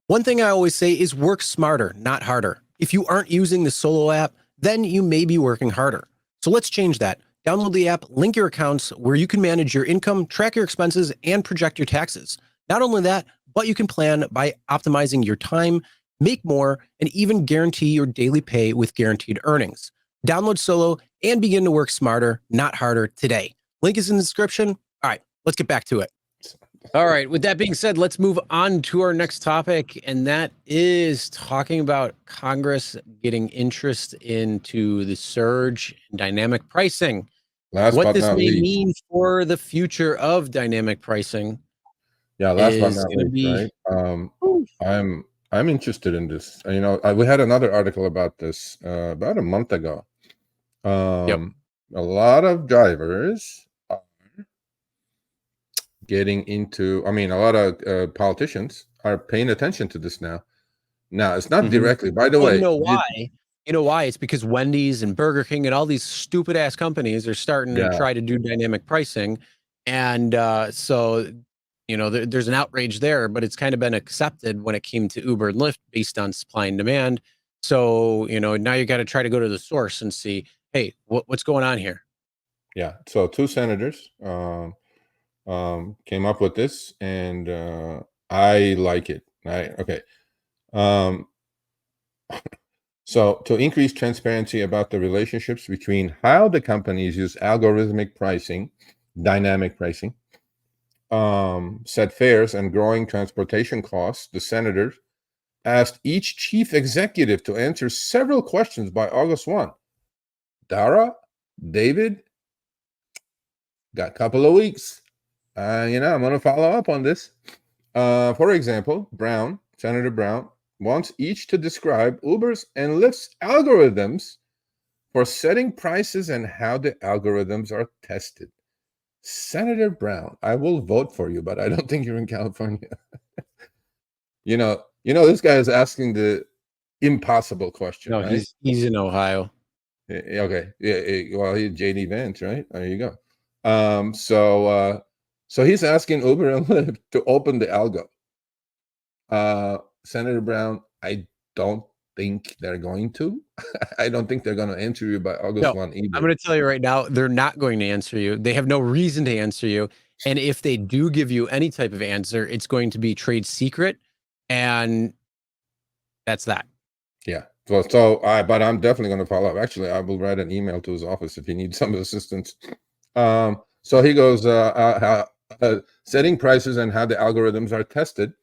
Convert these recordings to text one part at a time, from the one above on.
One thing I always say is work smarter, not harder. If you aren't using the Solo app, then you may be working harder. So let's change that. Download the app, link your accounts where you can manage your income, track your expenses, and project your taxes. Not only that, but you can plan by optimizing your time, make more, and even guarantee your daily pay with guaranteed earnings. Download Solo and begin to work smarter, not harder today. Link is in the description. All right, let's get back to it. All right. With that being said, let's move on to our next topic, and that is talking about Congress getting interest into the surge in dynamic pricing. What this may mean for the future of dynamic pricing. Yeah, last but not least, right? I'm interested in this. You know, we had another article about this about a month ago. A lot of drivers getting into, I mean, a lot of politicians are paying attention to this now. Now, it's not directly, by the way. You know why? You know why? It's because Wendy's and Burger King and all these stupid ass companies are starting to try to do dynamic pricing. And so, you know, there's an outrage there, but it's kind of been accepted when it came to Uber and Lyft based on supply and demand. So, you know, now you got to try to go to the source and see, hey, what's going on here? Yeah. So 2 senators came up with this, and I like it. Okay. So to increase transparency about the relationships between how the companies use algorithmic pricing, dynamic pricing, set fares and growing transportation costs, the senators asked each chief executive to answer several questions by August 1. Dara, David, got a couple of weeks. You know, I'm going to follow up on this. For example, Senator Brown, wants each to describe Uber's and Lyft's algorithms for setting prices and how the algorithms are tested. Senator Brown, I will vote for you, but I don't think you're in California. you know, this guy is asking the impossible question. No, right? he's in Ohio. Okay. Yeah. Well, he's JD Vance, right? There you go. So he's asking Uber and Lyft to open the algo. Senator Brown, I don't think they're going to. I don't think they're going to answer you by August 1 either. I'm going to tell you right now, they're not going to answer you. They have no reason to answer you. And if they do give you any type of answer, it's going to be trade secret. And that's that. Yeah. But I'm definitely going to follow up. Actually, I will write an email to his office if he needs some assistance. So he goes, setting prices and how the algorithms are tested,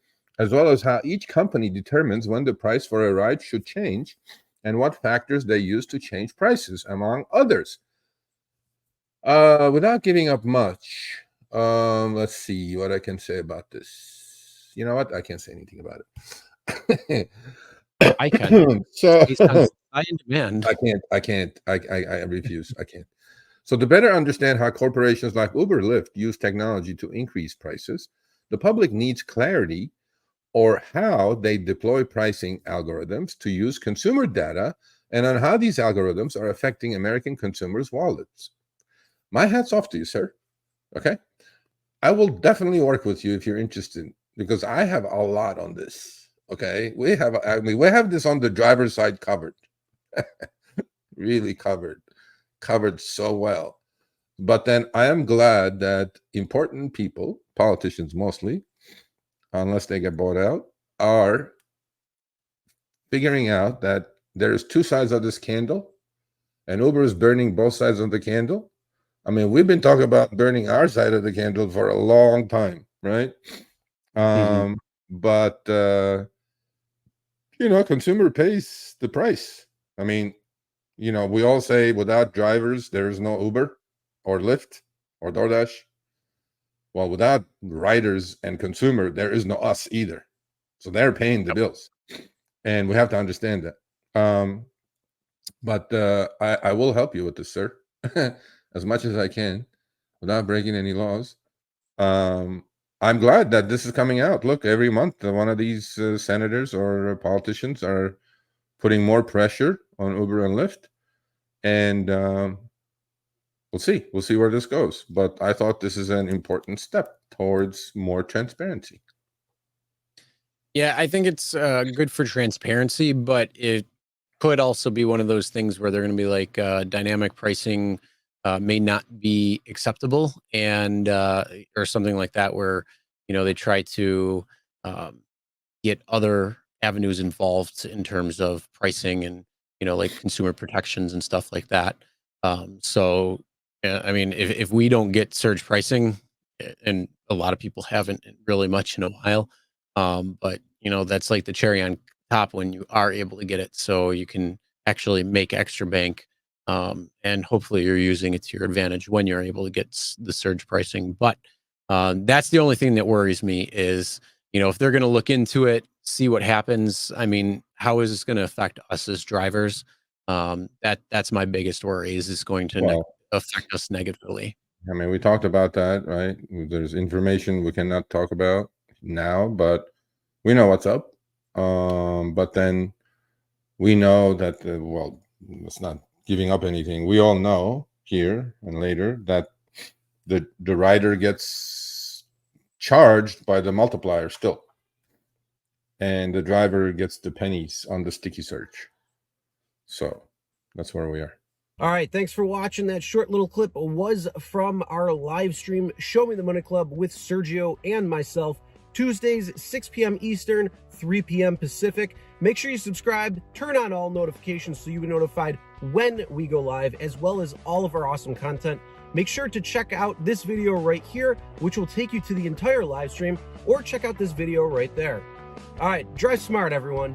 as well as how each company determines when the price for a ride should change and what factors they use to change prices, among others. Without giving up much, let's see what I can say about this. You know what? I can't say anything about it. I can. So I demand. I can't. I refuse. I can't. So to better understand how corporations like Uber, Lyft use technology to increase prices, the public needs clarity or how they deploy pricing algorithms to use consumer data and on how these algorithms are affecting American consumers' wallets. My hat's off to you, sir. Okay? I will definitely work with you if you're interested, because I have a lot on this. Okay? We have this on the driver's side covered. Really covered so well. But then I am glad that important people, politicians mostly, unless they get bought out, are figuring out that there's 2 sides of this candle, and Uber is burning both sides of the candle. I mean, we've been talking about burning our side of the candle for a long time, right? But you know, consumer pays the price. I mean, you know, we all say without drivers, there is no Uber or Lyft or DoorDash. Well, without riders and consumer, there is no us either. So they're paying the bills, and we have to understand that. But I will help you with this, sir, as much as I can, without breaking any laws. I'm glad that this is coming out. Look, every month, one of these senators or politicians are putting more pressure on Uber and Lyft, and we'll see. We'll see where this goes. But I thought this is an important step towards more transparency. Yeah, I think it's good for transparency, but it could also be one of those things where they're going to be like dynamic pricing may not be acceptable, and or something like that, where they try to um, get other avenues involved in terms of pricing and like consumer protections and stuff like that. So I mean, if we don't get surge pricing, and a lot of people haven't really much in a while, but that's like the cherry on top when you are able to get it, so you can actually make extra bank, and hopefully you're using it to your advantage when you're able to get the surge pricing. But that's the only thing that worries me is, if they're going to look into it, see what happens. I mean, how is this going to affect us as drivers? That's my biggest worry. Is this going to Well, affect us negatively? I mean, we talked about that, right? There's information we cannot talk about now, but we know what's up. But then we know that, well, it's not giving up anything. We all know here and later that the rider gets charged by the multiplier still, and the driver gets the pennies on the sticky search. So that's where we are. All right, thanks for watching. That short little clip was from our live stream, Show Me the Money Club with Sergio and myself, Tuesdays, 6 p.m. Eastern, 3 p.m. Pacific. Make sure you subscribe, turn on all notifications so you'll be notified when we go live, as well as all of our awesome content. Make sure to check out this video right here, which will take you to the entire live stream, or check out this video right there. All right, drive smart, everyone.